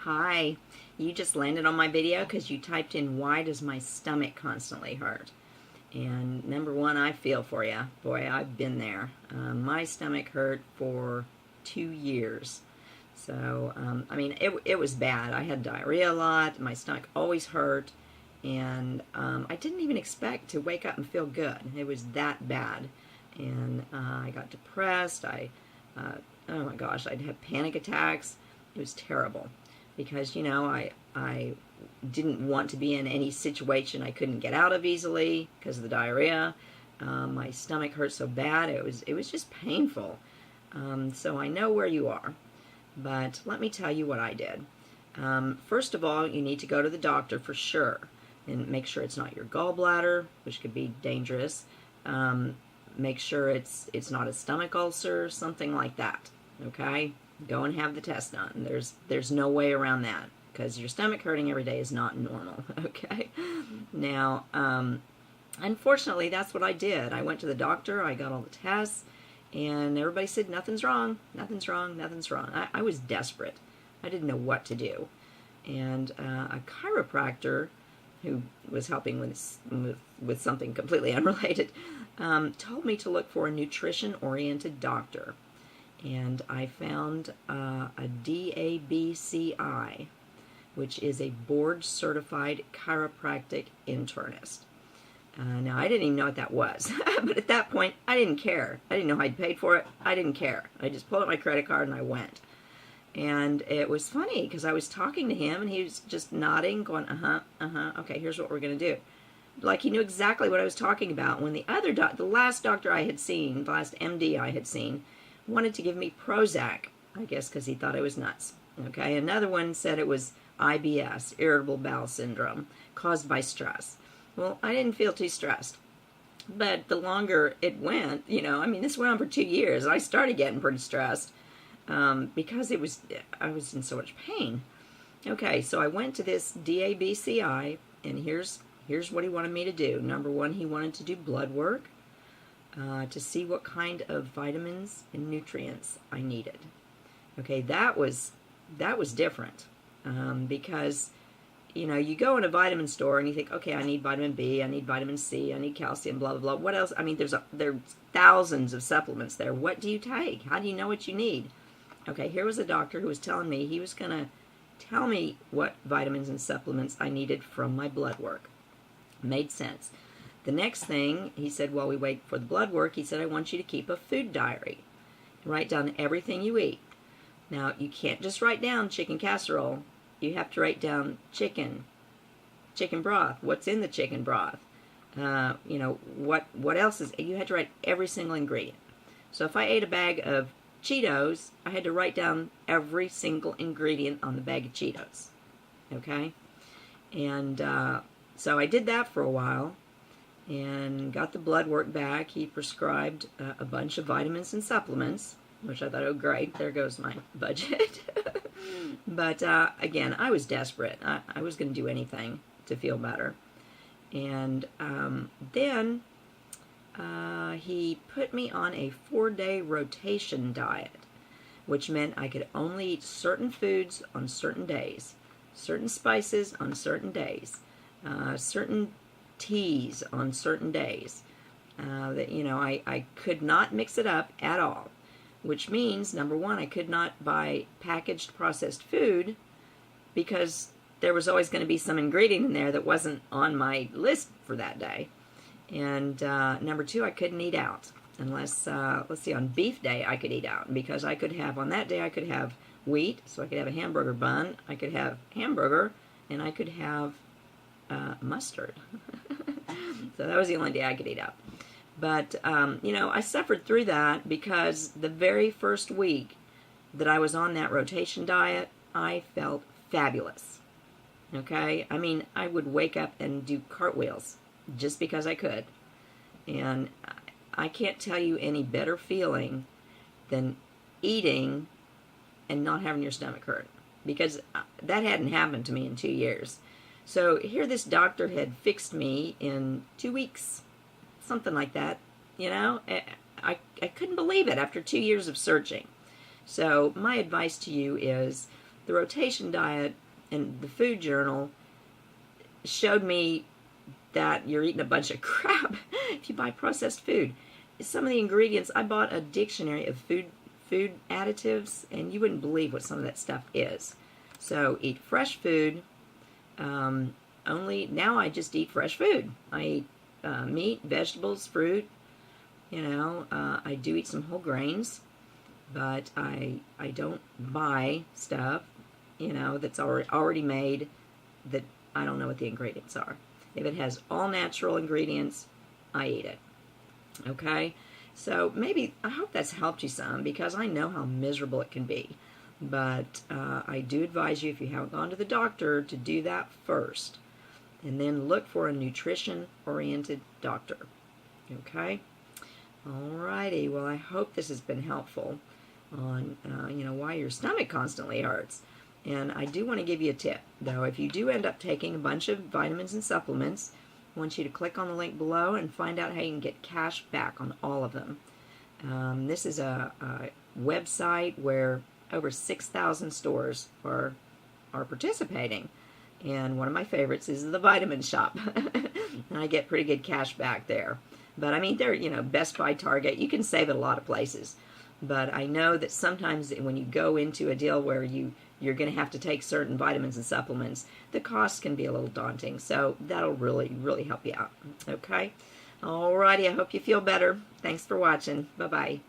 Hi, you just landed on my video because you typed in, why does my stomach constantly hurt? And number one, I feel for you. Boy, I've been there. My stomach hurt for 2 years. So, I mean, it was bad. I had diarrhea a lot. My stomach always hurt. And I didn't even expect to wake up and feel good. It was that bad. And I got depressed. Oh my gosh, I'd have panic attacks. It was terrible because, you know, I didn't want to be in any situation I couldn't get out of easily because of the diarrhea. My stomach hurt so bad, it was just painful. So I know where you are, but let me tell you what I did. First of all, you need to go to the doctor for sure and make sure it's not your gallbladder, which could be dangerous. Make sure it's not a stomach ulcer, something like that. Okay? Go and have the test done. There's no way around that because your stomach hurting every day is not normal. Okay? Now, unfortunately, that's what I did. I went to the doctor, I got all the tests, and everybody said, nothing's wrong, nothing's wrong, nothing's wrong. I was desperate. I didn't know what to do. And a chiropractor who was helping with something completely unrelated told me to look for a nutrition-oriented doctor. And I found a DABCI, which is a Board Certified Chiropractic Internist. Now, I didn't even know what that was, but at that point, I didn't care. I didn't know I'd paid for it. I didn't care. I just pulled out my credit card and I went. And it was funny because I was talking to him and he was just nodding, going, okay, here's what we're going to do. Like he knew exactly what I was talking about. When the last doctor I had seen, the last MD I had seen, wanted to give me Prozac, I guess because he thought I was nuts. Okay, another one said it was IBS, irritable bowel syndrome, caused by stress. Well, I didn't feel too stressed. But the longer it went, you know, I mean, this went on for 2 years. I started getting pretty stressed because I was in so much pain. Okay, so I went to this DABCI, and here's what he wanted me to do. Number one, he wanted to do blood work to see what kind of vitamins and nutrients I needed. Okay, that was different because, you know, you go in a vitamin store and you think, okay, I need vitamin B, I need vitamin C, I need calcium, blah, blah, blah. What else? I mean, there's thousands of supplements there. What do you take? How do you know what you need? Okay, here was a doctor who was telling me he was going to tell me what vitamins and supplements I needed from my blood work. Made sense. The next thing, he said, while we wait for the blood work, he said, I want you to keep a food diary. Write down everything you eat. Now, you can't just write down chicken casserole. You have to write down chicken broth, what's in the chicken broth. You know, what else is, you had to write every single ingredient. So if I ate a bag of Cheetos, I had to write down every single ingredient on the bag of Cheetos. Okay? And so I did that for a while and got the blood work back. He prescribed a bunch of vitamins and supplements, which I thought, oh great, there goes my budget. But again, I was desperate. I was going to do anything to feel better. And then he put me on a 4-day rotation diet, which meant I could only eat certain foods on certain days, certain spices on certain days, certain teas on certain days. That, you know, I could not mix it up at all, which means, number one, I could not buy packaged processed food because there was always going to be some ingredient in there that wasn't on my list for that day. And number two, I couldn't eat out unless, let's see, on beef day I could eat out because I could have, on that day I could have wheat, so I could have a hamburger bun, I could have hamburger, and I could have mustard. So that was the only day I could eat out. But, you know, I suffered through that because the very first week that I was on that rotation diet, I felt fabulous. Okay? I mean, I would wake up and do cartwheels just because I could. And I can't tell you any better feeling than eating and not having your stomach hurt. Because that hadn't happened to me in 2 years. So here this doctor had fixed me in 2 weeks. Something like that, you know. I couldn't believe it after 2 years of searching. So my advice to you is the rotation diet and the food journal showed me that you're eating a bunch of crap if you buy processed food. Some of the ingredients, I bought a dictionary of food additives, and you wouldn't believe what some of that stuff is. So eat fresh food. Now I just eat fresh food. I eat meat, vegetables, fruit. I do eat some whole grains, but I don't buy stuff, that's already made that I don't know what the ingredients are. If it has all natural ingredients, I eat it. Okay? So I hope that's helped you some, because I know how miserable it can be. But I do advise you, if you haven't gone to the doctor, to do that first. And then look for a nutrition-oriented doctor. Okay? Alrighty. Well, I hope this has been helpful on, why your stomach constantly hurts. And I do want to give you a tip, though. If you do end up taking a bunch of vitamins and supplements, I want you to click on the link below and find out how you can get cash back on all of them. This is a website where over 6,000 stores are participating. And one of my favorites is the vitamin shop. And I get pretty good cash back there. But I mean, they're, Best Buy, Target, you can save at a lot of places. But I know that sometimes when you go into a deal where you're going to have to take certain vitamins and supplements, the cost can be a little daunting. So that'll really, really help you out. Okay? Alrighty, I hope you feel better. Thanks for watching. Bye-bye.